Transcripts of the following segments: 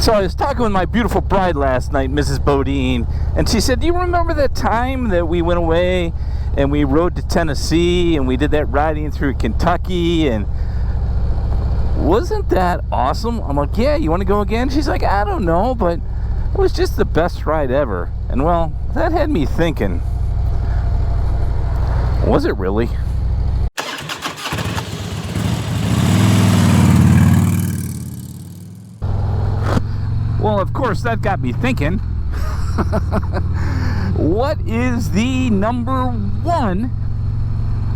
So I was talking with my beautiful bride last night, Mrs. Bodine, and she said, do you remember that time that we went away and we rode to Tennessee and we did that riding through Kentucky, and wasn't that awesome? I'm like, yeah, you want to go again? She's like, I don't know, but it was just the best ride ever. And well, that had me thinking, was it really? Well, of course, that got me thinking, what is the number one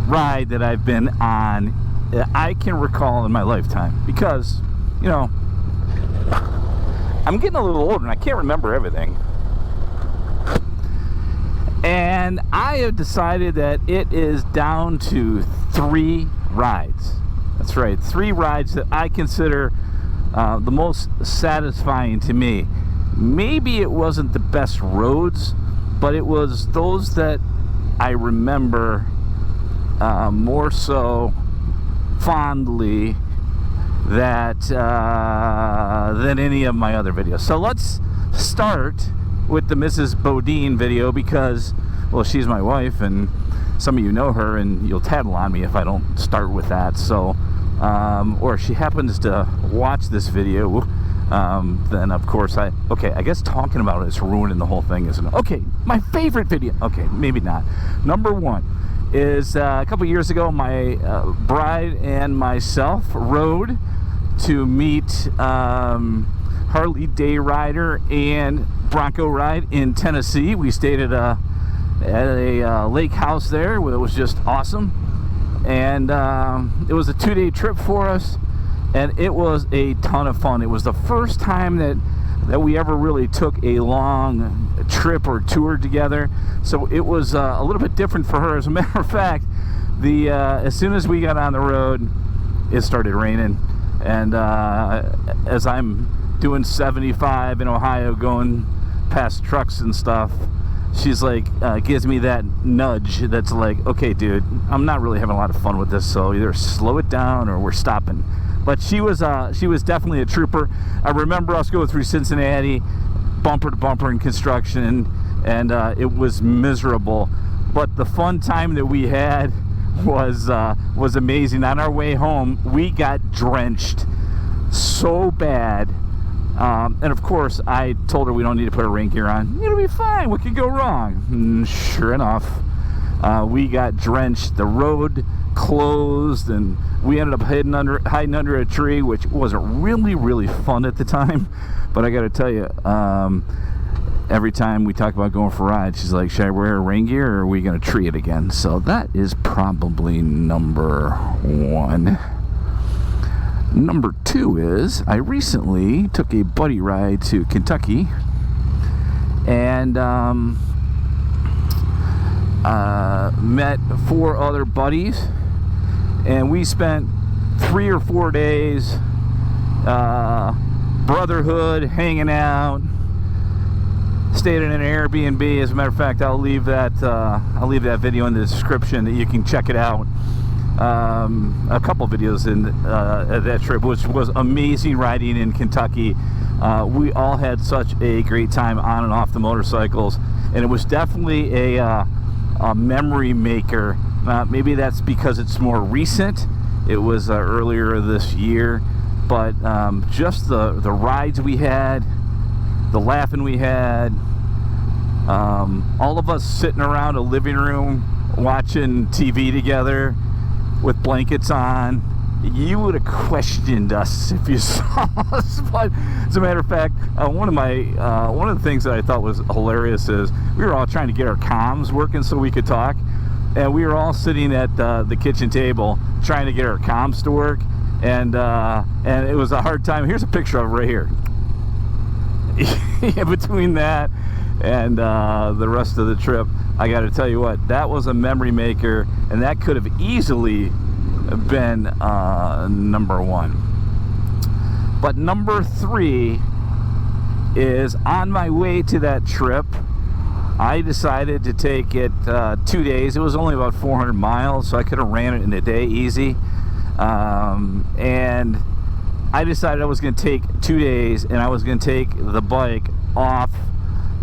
ride that I've been on that I can recall in my lifetime? Because, you know, I'm getting a little older and I can't remember everything. And I have decided that it is down to 3 rides. That's right, 3 rides that I consider the most satisfying to me. Maybe it wasn't the best roads, but it was those that I remember more so fondly that than any of my other videos. So let's start with the Mrs. Bodine video because, well, she's my wife and some of you know her and you'll tattle on me if I don't start with that. So or if she happens to watch this video, then of course I guess talking about it is ruining the whole thing, isn't it? Okay, my favorite video, okay, maybe not. Number 1 is a couple years ago, my bride and myself rode to meet Harley day rider and Bronco ride in Tennessee. We stayed at a lake house there where it was just awesome. And it was a 2-day trip for us, and it was a ton of fun. It was the first time that we ever really took a long trip or tour together, so it was a little bit different for her. As a matter of fact, as soon as we got on the road, it started raining, and as I'm doing 75 in Ohio going past trucks and stuff, she's like, gives me that nudge that's like, okay, dude, I'm not really having a lot of fun with this, so either slow it down or we're stopping. But she was definitely a trooper. I remember us going through Cincinnati, bumper to bumper in construction, and it was miserable. But the fun time that we had was amazing. On our way home, we got drenched so bad. And of course, I told her we don't need to put a rain gear on. It'll be fine. What could go wrong? And sure enough, we got drenched. The road closed, and we ended up hiding under a tree, which wasn't really fun at the time. But I got to tell you, every time we talk about going for rides, she's like, "Should I wear a rain gear, or are we going to tree it again?" So that is probably number 1. Number 2 is I recently took a buddy ride to Kentucky and met 4 other buddies, and we spent 3 or 4 days brotherhood, hanging out, stayed in an Airbnb. As a matter of fact, I'll leave that video in the description that you can check it out. A couple videos in that trip, which was amazing riding in Kentucky. We all had such a great time on and off the motorcycles, and it was definitely a memory maker. Maybe that's because it's more recent. It was earlier this year, but just the rides we had, the laughing we had, all of us sitting around a living room watching TV together with blankets on. You would have questioned us if you saw us. But as a matter of fact, one of the things that I thought was hilarious is we were all trying to get our comms working so we could talk, and we were all sitting at the kitchen table trying to get our comms to work, and it was a hard time. Here's a picture of it right here. Yeah, between that and the rest of the trip, I got to tell you what, that was a memory maker, and that could have easily been number 1. But number 3 is, on my way to that trip, I decided to take it 2 days. It was only about 400 miles, so I could have ran it in a day easy. And I decided I was going to take 2 days, and I was going to take the bike off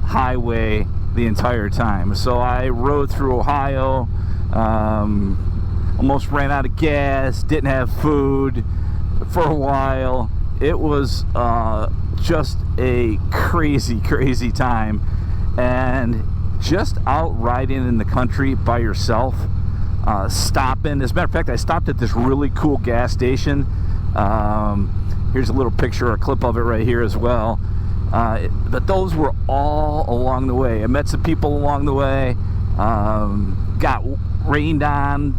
highway the entire time. So I rode through Ohio, almost ran out of gas, didn't have food for a while. It was just a crazy time, and just out riding in the country by yourself, stopping. As a matter of fact, I stopped at this really cool gas station. Here's a little picture, a clip of it right here as well. But those were all along the way. I met some people along the way, got rained on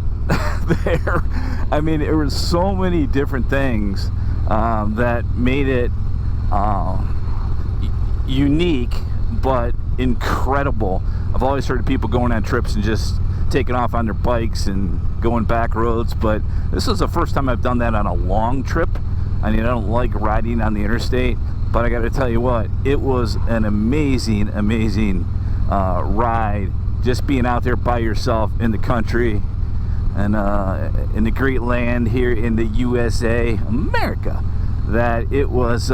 there. I mean, there were so many different things that made it unique, but incredible. I've always heard of people going on trips and just taking off on their bikes and going back roads, but this was the first time I've done that on a long trip. I mean, I don't like riding on the interstate, but I got to tell you what, it was an amazing ride, just being out there by yourself in the country and in the great land here in the USA, America. That it was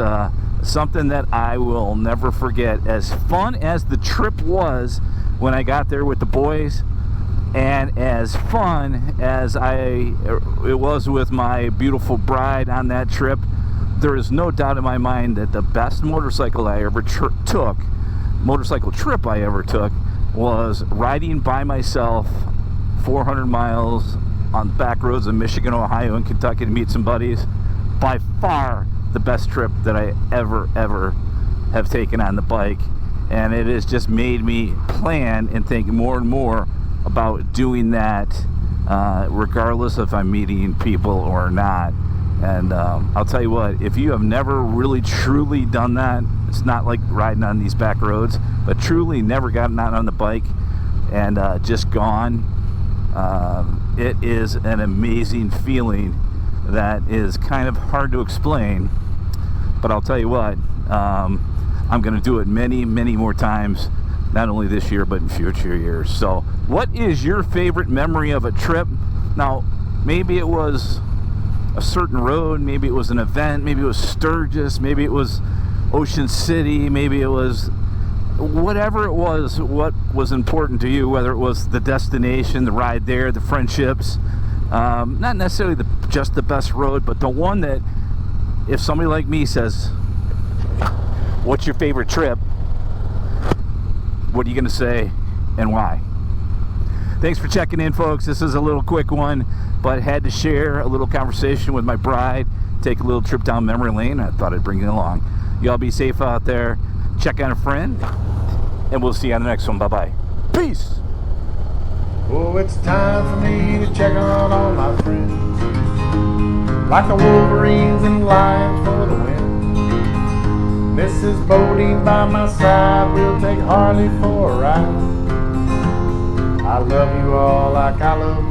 something that I will never forget. As fun as the trip was when I got there with the boys, and as fun as it was with my beautiful bride on that trip, there is no doubt in my mind that the best motorcycle I ever motorcycle trip I ever took, was riding by myself 400 miles on the back roads of Michigan, Ohio, and Kentucky to meet some buddies. By far the best trip that I ever have taken on the bike, and it has just made me plan and think more and more about doing that, regardless if I'm meeting people or not. And I'll tell you what, if you have never really truly done that, it's not like riding on these back roads, but truly never gotten out on the bike and just gone, it is an amazing feeling that is kind of hard to explain. But I'll tell you what, I'm going to do it many more times, not only this year but in future years. So what is your favorite memory of a trip? Now, maybe it was a certain road, maybe it was an event, maybe it was Sturgis, maybe it was Ocean City, maybe it was whatever it was, what was important to you, whether it was the destination, the ride there, the friendships, not necessarily just the best road, but the one that if somebody like me says, what's your favorite trip, what are you going to say and why? Thanks for checking in, folks. This is a little quick one, but had to share a little conversation with my bride, take a little trip down memory lane. I thought I'd bring you along. Y'all be safe out there. Check on a friend, and we'll see you on the next one. Bye-bye. Peace. Oh, it's time for me to check on all my friends, like the Wolverines and Lions for the win. Mrs. Bodine by my side, we'll take Harley for a ride. I love you all like I love